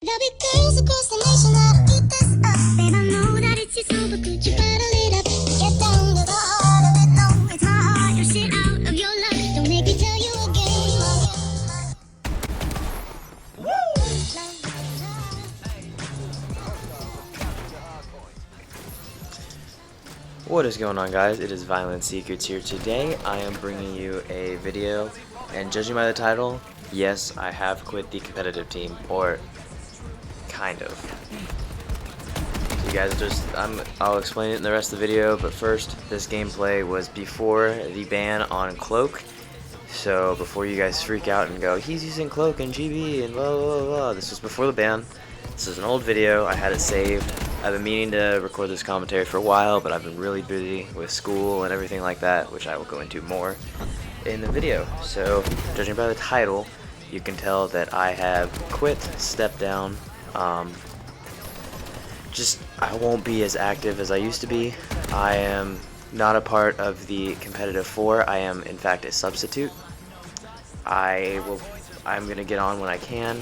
There'll be girls across the nation that'll eat this up. Babe, I know that it's your soul, but could you bottle it up? Get down to the heart of it. No, it's my heart. Your shit out of your luck. Don't make me tell you again. What is going on, guys? It is Violent Secrets here. Today I am bringing you a video, and judging by the title, yes, I have quit the competitive team, or kind of. So you guys I'll explain it in the rest of the video, but first, this gameplay was before the ban on Cloak. So before you guys freak out and go, he's using Cloak and GB and blah blah blah, this was before the ban. This is an old video, I had it saved. I've been meaning to record this commentary for a while, but I've been really busy with school and everything like that, which I will go into more in the video. So, judging by the title, you can tell that I have quit, stepped down. I won't be as active as I used to be. I am not a part of the competitive 4. I am, in fact, a substitute. I'm gonna get on when I can.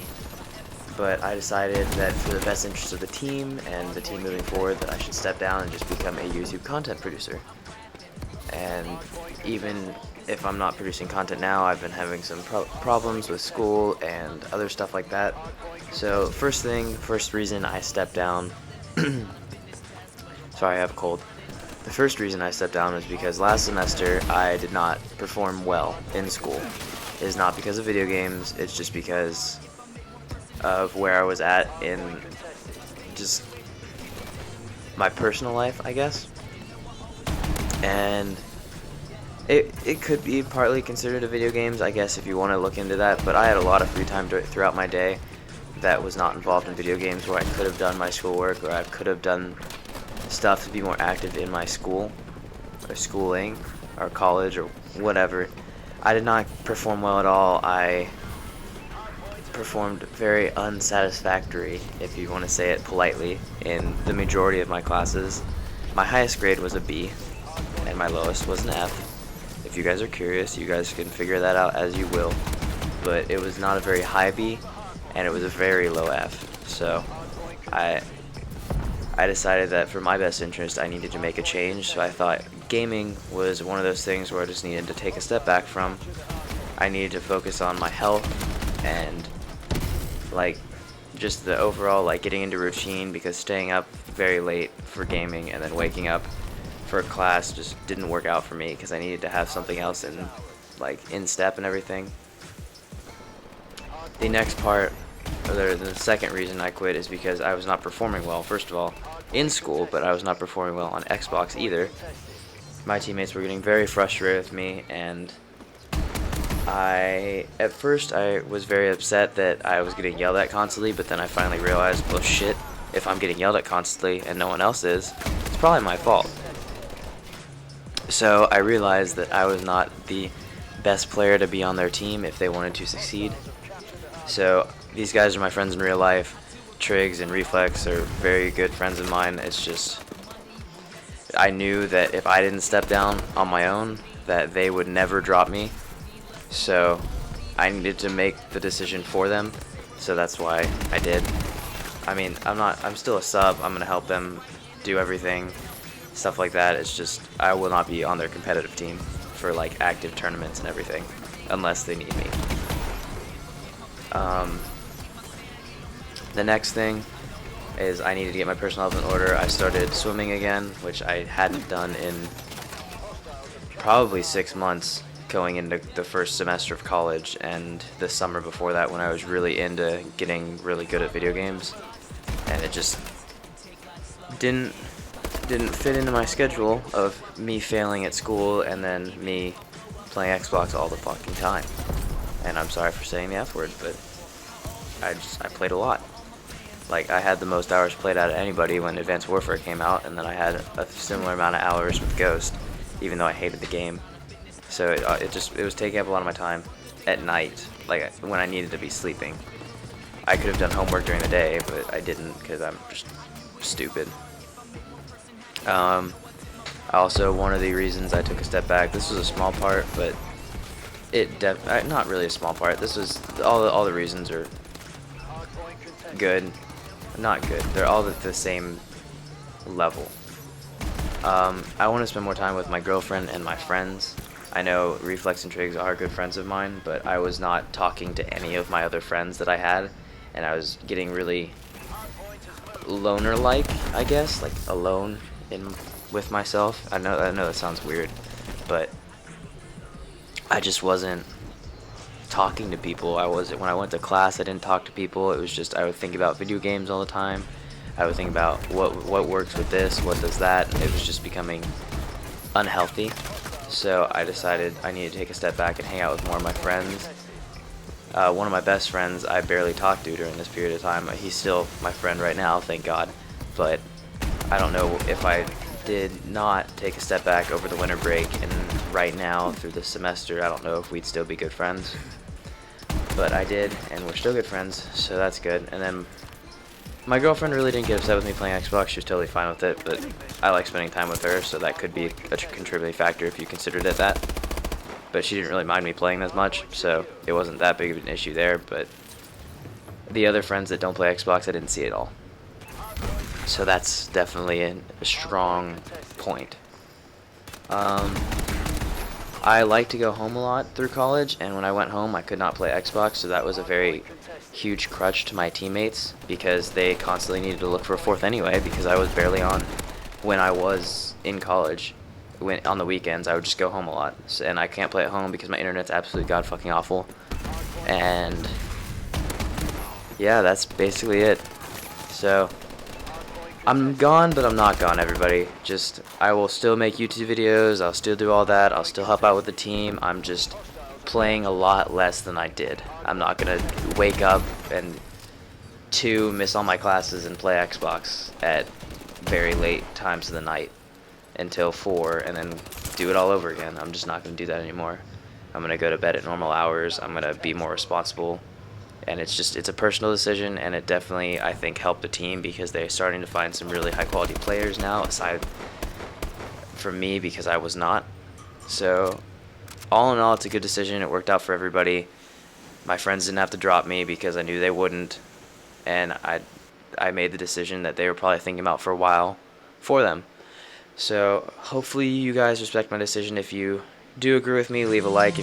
But I decided that for the best interest of the team and the team moving forward that I should step down and just become a YouTube content producer. And even if I'm not producing content now, I've been having some problems with school and other stuff like that. So first reason I stepped down, sorry, I have a cold. The first reason I stepped down was because last semester I did not perform well in school. It is not because of video games, it's just because of where I was at in just my personal life, I guess. And it could be partly considered a video games, I guess, if you want to look into that, but I had a lot of free time throughout my day that was not involved in video games, where I could have done my schoolwork, or I could have done stuff to be more active in my school or schooling or college or whatever. I did not perform well at all. I performed very unsatisfactory, if you want to say it politely, in the majority of my classes. My highest grade was a B, and my lowest was an F. If you guys are curious, you guys can figure that out as you will. But it was not a very high B, and it was a very low F. So I decided that for my best interest, I needed to make a change. So I thought gaming was one of those things where I just needed to take a step back from. I needed to focus on my health and just the overall getting into routine, because staying up very late for gaming and then waking up for a class just didn't work out for me, because I needed to have something else in step and everything. The next part, or the second reason I quit, is because I was not performing well, first of all, in school, but I was not performing well on Xbox either. My teammates were getting very frustrated with me, and at first I was very upset that I was getting yelled at constantly, but then I finally realized, well shit, if I'm getting yelled at constantly and no one else is, it's probably my fault. So I realized that I was not the best player to be on their team if they wanted to succeed. So these guys are my friends in real life. Triggs and Reflex are very good friends of mine. It's just, I knew that if I didn't step down on my own, that they would never drop me. So I needed to make the decision for them, so that's why I did. I mean, I'm still a sub, I'm gonna help them do everything, stuff like that. It's just, I will not be on their competitive team for active tournaments and everything, unless they need me. The next thing is I needed to get my personal health in order. I started swimming again, which I hadn't done in probably 6 months, going into the first semester of college, and the summer before that when I was really into getting really good at video games, and it just didn't fit into my schedule of me failing at school and then me playing Xbox all the fucking time. And I'm sorry for saying the F word, but I played a lot. I had the most hours played out of anybody when Advanced Warfare came out, and then I had a similar amount of hours with Ghost, even though I hated the game. So it was taking up a lot of my time at night, when I needed to be sleeping. I could have done homework during the day, but I didn't, because I'm just stupid. Also, one of the reasons I took a step back, this was a small part, but not really a small part. This was all the reasons are good, not good. They're all at the same level. I want to spend more time with my girlfriend and my friends. I know Reflex and Triggs are good friends of mine, but I was not talking to any of my other friends that I had, and I was getting really loner-like, I guess, like alone with myself. I know that sounds weird, but I just wasn't talking to people. When I went to class, I didn't talk to people. It was just I would think about video games all the time. I would think about what works with this, what does that. It was just becoming unhealthy. So I decided I needed to take a step back and hang out with more of my friends. One of my best friends I barely talked to during this period of time. He's still my friend right now, thank God. But I don't know if I did not take a step back over the winter break and right now through the semester, I don't know if we'd still be good friends. But I did, and we're still good friends, so that's good. And then my girlfriend really didn't get upset with me playing Xbox. She was totally fine with it, but I like spending time with her, so that could be a contributing factor if you considered it that. But she didn't really mind me playing as much, so it wasn't that big of an issue there. But the other friends that don't play Xbox, I didn't see at all. So that's definitely a strong point. I like to go home a lot through college, and when I went home, I could not play Xbox, so that was a very huge crutch to my teammates because they constantly needed to look for a fourth anyway because I was barely on when I was in college. On the weekends, I would just go home a lot, and I can't play at home because my internet's absolutely god fucking awful. And yeah, that's basically it. So I'm gone, but I'm not gone, everybody. I will still make YouTube videos, I'll still do all that, I'll still help out with the team. I'm just playing a lot less than I did. I'm not gonna wake up and miss all my classes and play Xbox at very late times of the night until 4 and then do it all over again. I'm just not gonna do that anymore. I'm gonna go to bed at normal hours. I'm gonna be more responsible. And it's a personal decision, and it definitely, I think, helped the team because they're starting to find some really high quality players now, aside from me because I was not. So all in all, it's a good decision. It worked out for everybody. My friends didn't have to drop me because I knew they wouldn't, and I made the decision that they were probably thinking about for a while for them. So hopefully you guys respect my decision. If you do agree with me, leave a like.